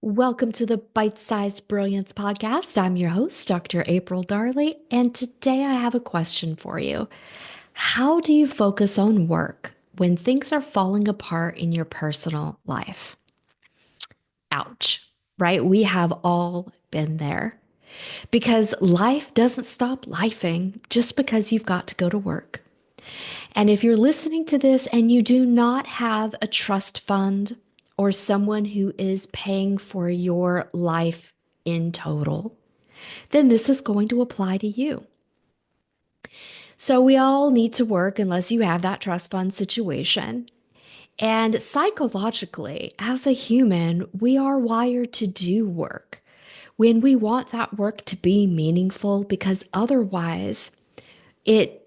Welcome to the Bite Sized Brilliance podcast. I'm your host, Dr. April Darley, and today I have a question for you. How do you focus on work when things are falling apart in your personal life? Ouch, right? We have all been there because life doesn't stop lifing just because you've got to go to work. And if you're listening to this and you do not have a trust fund or someone who is paying for your life in total, then this is going to apply to you. So we all need to work unless you have that trust fund situation. And psychologically, as a human, we are wired to do work when we want that work to be meaningful because otherwise it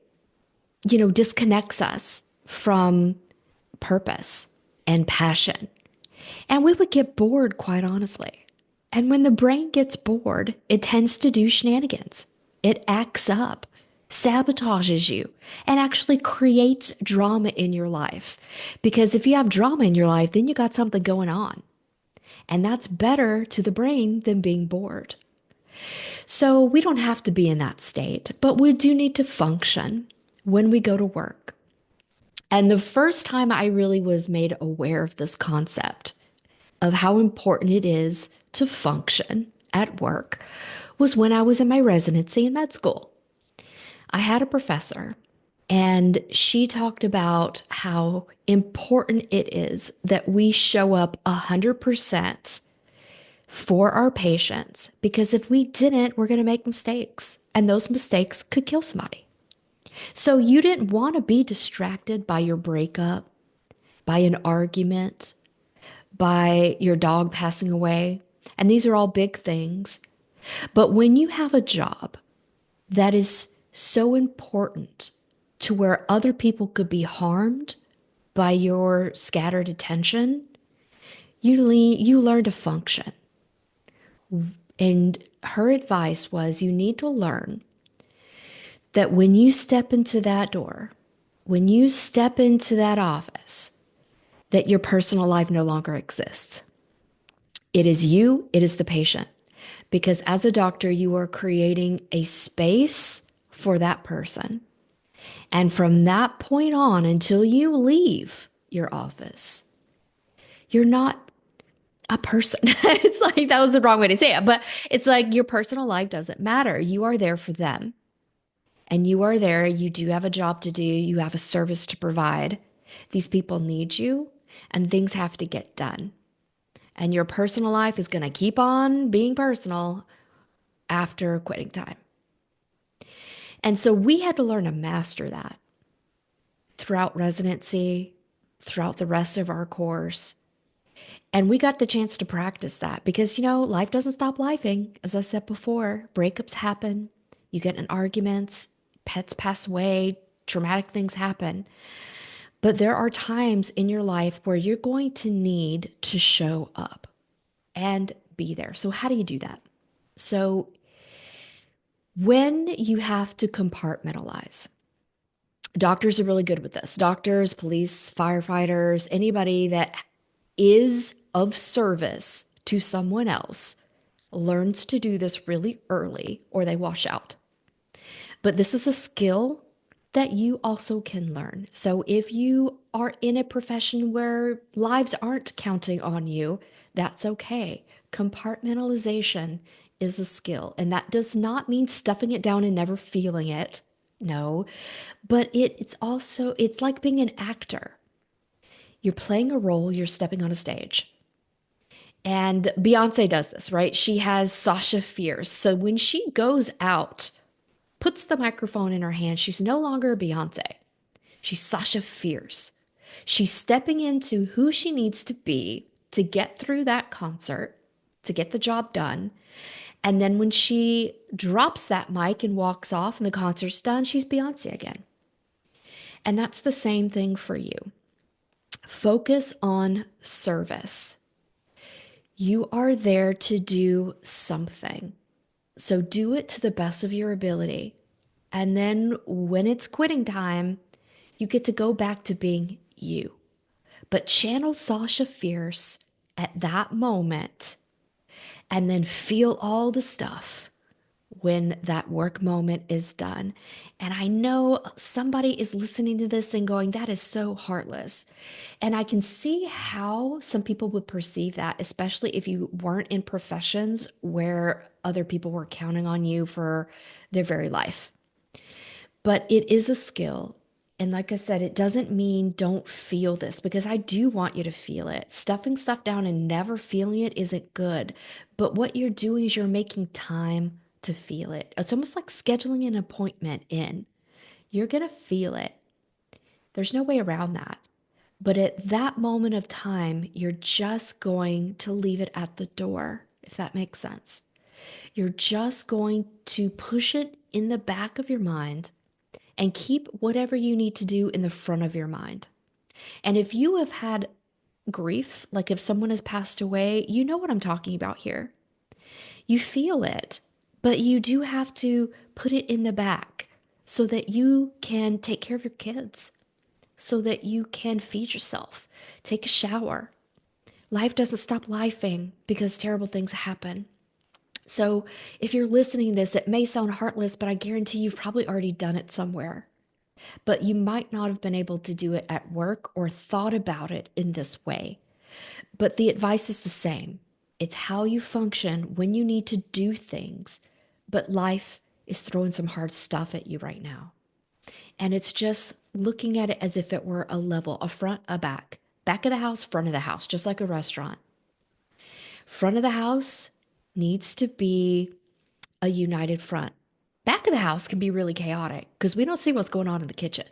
disconnects us from purpose and passion. And we would get bored, quite honestly. And when the brain gets bored, it tends to do shenanigans. It acts up, sabotages you, and actually creates drama in your life. Because if you have drama in your life, then you got something going on. And that's better to the brain than being bored. So we don't have to be in that state, but we do need to function when we go to work. And the first time I really was made aware of this concept of how important it is to function at work was when I was in my residency in med school. I had a professor, and she talked about how important it is that we show up 100% for our patients, because if we didn't, we're going to make mistakes, and those mistakes could kill somebody. So you didn't want to be distracted by your breakup, by an argument, by your dog passing away. And these are all big things. But when you have a job that is so important to where other people could be harmed by your scattered attention, you learn to function. And her advice was you need to learn that when you step into that door, when you step into that office, that your personal life no longer exists. It is you, it is the patient. Because as a doctor, you are creating a space for that person. And from that point on, until you leave your office, you're not a person. It's like that was the wrong way to say it, but it's like your personal life doesn't matter. You are there for them. And you are there. You do have a job to do, you have a service to provide. These people need you, and things have to get done. And your personal life is going to keep on being personal after quitting time. And so we had to learn to master that throughout residency, throughout the rest of our course. And we got the chance to practice that because, life doesn't stop lifing. As I said before, breakups happen, you get in arguments, pets pass away, traumatic things happen. But there are times in your life where you're going to need to show up and be there. So, how do you do that? So, when you have to compartmentalize, doctors are really good with this. Doctors, police, firefighters, anybody that is of service to someone else learns to do this really early or they wash out. But this is a skill that you also can learn. So if you are in a profession where lives aren't counting on you, that's okay. Compartmentalization is a skill, and that does not mean stuffing it down and never feeling it. No, but it's like being an actor. You're playing a role, you're stepping on a stage. And Beyonce does this, right? She has Sasha Fierce. So when she goes out, puts the microphone in her hand, she's no longer Beyonce. She's Sasha Fierce. She's stepping into who she needs to be to get through that concert, to get the job done. And then when she drops that mic and walks off and the concert's done, she's Beyonce again. And that's the same thing for you. Focus on service. You are there to do something. So do it to the best of your ability. And then when it's quitting time, you get to go back to being you. But channel Sasha Fierce at that moment and then feel all the stuff when that work moment is done. And I know somebody is listening to this and going, that is so heartless. And I can see how some people would perceive that, especially if you weren't in professions where other people were counting on you for their very life. But it is a skill. And like I said, it doesn't mean don't feel this because I do want you to feel it. Stuffing stuff down and never feeling it isn't good. But what you're doing is you're making time to feel it. It's almost like scheduling an appointment in. You're going to feel it. There's no way around that. But at that moment of time, you're just going to leave it at the door, if that makes sense. You're just going to push it in the back of your mind and keep whatever you need to do in the front of your mind. And if you have had grief, like if someone has passed away, you know what I'm talking about here. You feel it, but you do have to put it in the back so that you can take care of your kids, so that you can feed yourself, take a shower. Life doesn't stop lifing because terrible things happen. So if you're listening to this, it may sound heartless, but I guarantee you've probably already done it somewhere. But you might not have been able to do it at work or thought about it in this way. But the advice is the same. It's how you function when you need to do things. But life is throwing some hard stuff at you right now. And it's just looking at it as if it were a level, a front, a back. Back of the house, front of the house, just like a restaurant. Front of the house needs to be a united front. Back of the house can be really chaotic because we don't see what's going on in the kitchen.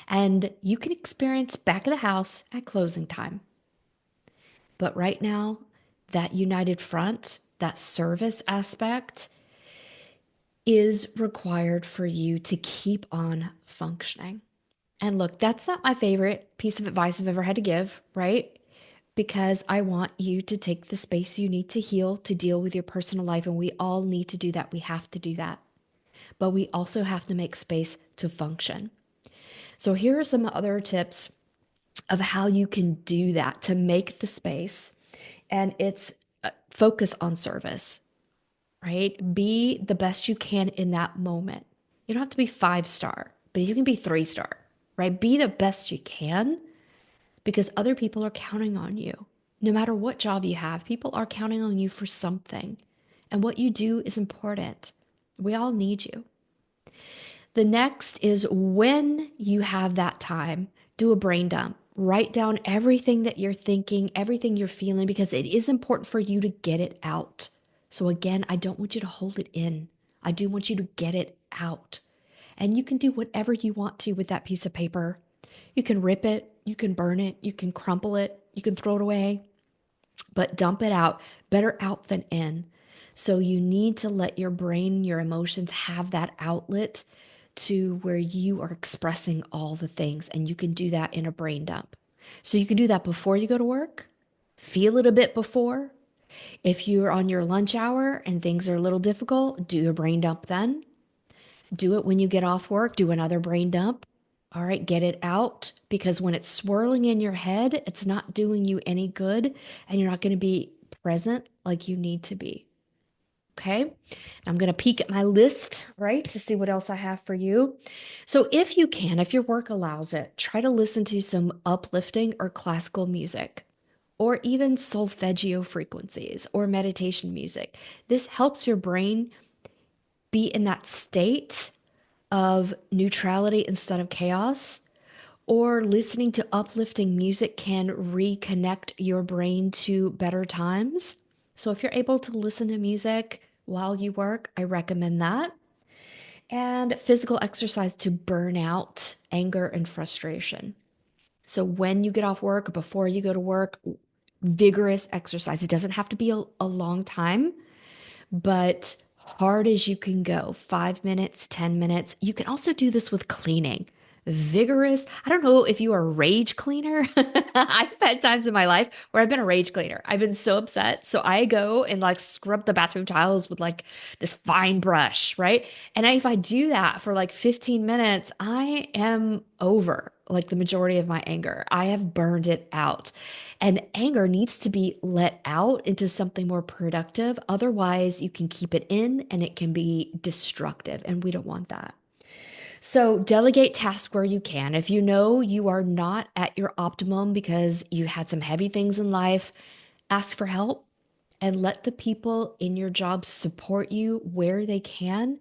And you can experience back of the house at closing time. But right now, that united front, that service aspect is required for you to keep on functioning. And look, that's not my favorite piece of advice I've ever had to give, right? Because I want you to take the space you need to heal, to deal with your personal life. And we all need to do that. We have to do that. But we also have to make space to function. So here are some other tips of how you can do that to make the space. And it's focus on service, right? Be the best you can in that moment. You don't have to be 5-star, but you can be 3-star, right? Be the best you can because other people are counting on you. No matter what job you have, people are counting on you for something. And what you do is important. We all need you. The next is when you have that time, do a brain dump. Write down everything that you're thinking, everything you're feeling, because it is important for you to get it out. So, again, I don't want you to hold it in. I do want you to get it out. And you can do whatever you want to with that piece of paper. You can rip it, you can burn it, you can crumple it, you can throw it away, but dump it out. Better out than in. So, you need to let your brain, your emotions have that outlet to where you are expressing all the things, and you can do that in a brain dump. So you can do that before you go to work, feel it a bit before. If you're on your lunch hour and things are a little difficult, do a brain dump then. Do it when you get off work, do another brain dump. All right, get it out because when it's swirling in your head, it's not doing you any good and you're not going to be present like you need to be. Okay. I'm going to peek at my list, right, to see what else I have for you. So, if you can, if your work allows it, try to listen to some uplifting or classical music, or even solfeggio frequencies or meditation music. This helps your brain be in that state of neutrality instead of chaos. Or listening to uplifting music can reconnect your brain to better times. So if you're able to listen to music while you work, I recommend that. And physical exercise to burn out anger and frustration. So when you get off work, before you go to work, vigorous exercise. It doesn't have to be a long time, but hard as you can go, 5 minutes, 10 minutes. You can also do this with cleaning. vigorous. I don't know if you are a rage cleaner. I've had times in my life where I've been a rage cleaner. I've been so upset. So I go and like scrub the bathroom tiles with like this fine brush, right? And if I do that for like 15 minutes, I am over like the majority of my anger. I have burned it out. And anger needs to be let out into something more productive. Otherwise, you can keep it in and it can be destructive. And we don't want that. So delegate tasks where you can. If you know you are not at your optimum because you had some heavy things in life, ask for help and let the people in your job support you where they can.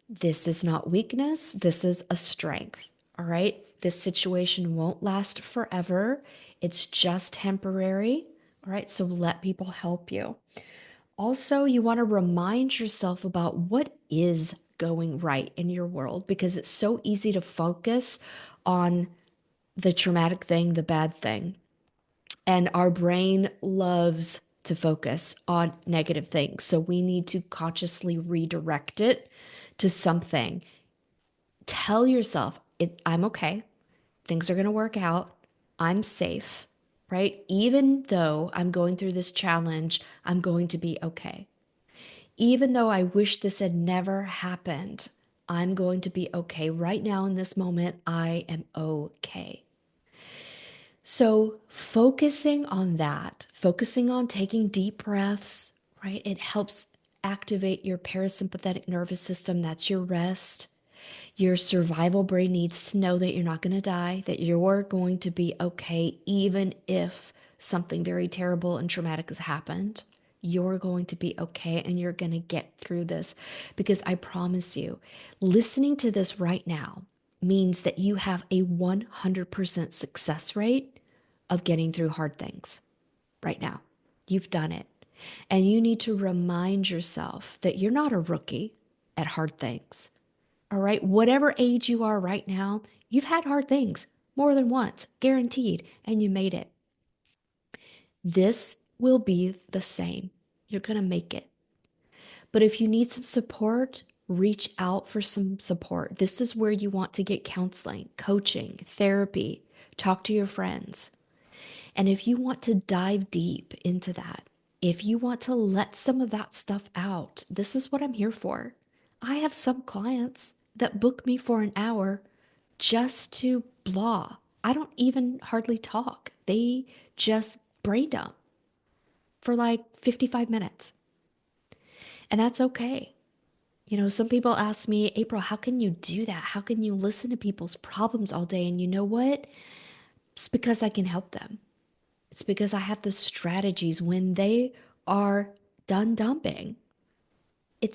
This is not weakness, this is a strength. All right. This situation won't last forever, it's just temporary. All right. So let people help you. Also, you want to remind yourself about what is going right in your world because it's so easy to focus on the traumatic thing, the bad thing. And our brain loves to focus on negative things. So we need to consciously redirect it to something. Tell yourself, I'm okay. Things are going to work out. I'm safe, right? Even though I'm going through this challenge, I'm going to be okay. Even though I wish this had never happened, I'm going to be okay. Right now, in this moment, I am okay. So, focusing on that, focusing on taking deep breaths, right? It helps activate your parasympathetic nervous system. That's your rest. Your survival brain needs to know that you're not going to die, that you're going to be okay, even if something very terrible and traumatic has happened. You're going to be okay and you're going to get through this because I promise you, listening to this right now means that you have a 100% success rate of getting through hard things right now. You've done it. And you need to remind yourself that you're not a rookie at hard things. All right. Whatever age you are right now, you've had hard things more than once, guaranteed, and you made it. This will be the same. You're going to make it. But if you need some support, reach out for some support. This is where you want to get counseling, coaching, therapy, talk to your friends. And if you want to dive deep into that, if you want to let some of that stuff out, this is what I'm here for. I have some clients that book me for an hour just to blah. I don't even hardly talk. They just brain dump for like 55 minutes. And that's okay. You know, some people ask me, April, how can you do that? How can you listen to people's problems all day? And you know what? It's because I can help them. It's because I have the strategies when they are done dumping.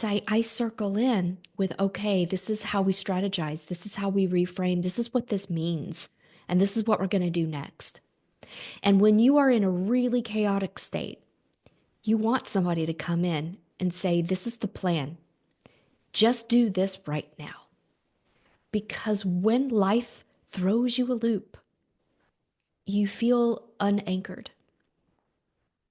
I circle in with, okay, this is how we strategize. This is how we reframe. This is what this means. And this is what we're going to do next. And when you are in a really chaotic state, you want somebody to come in and say, this is the plan. Just do this right now. Because when life throws you a loop, you feel unanchored.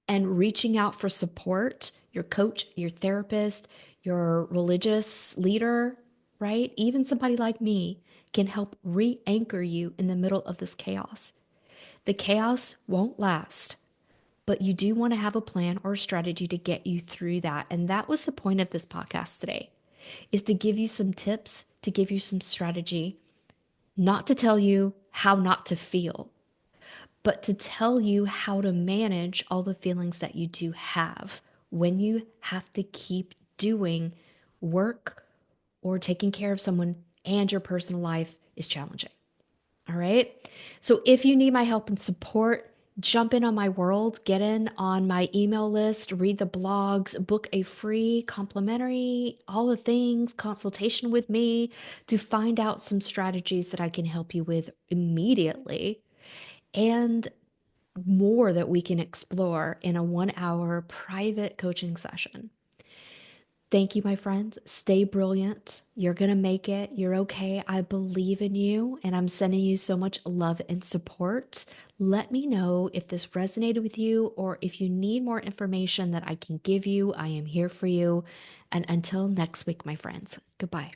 And reaching out for support, your coach, your therapist, your religious leader, right? Even somebody like me can help re anchor you in the middle of this chaos. The chaos won't last, but you do want to have a plan or a strategy to get you through that. And that was the point of this podcast today, is to give you some tips, to give you some strategy, not to tell you how not to feel, but to tell you how to manage all the feelings that you do have when you have to keep doing work or taking care of someone and your personal life is challenging. All right. So if you need my help and support, jump in on my world, get in on my email list, read the blogs, book a free complimentary, all the things consultation with me to find out some strategies that I can help you with immediately. And more that we can explore in a 1 hour private coaching session. Thank you, my friends. Stay brilliant. You're going to make it. You're okay. I believe in you, and I'm sending you so much love and support. Let me know if this resonated with you or if you need more information that I can give you. I am here for you. And until next week, my friends, goodbye.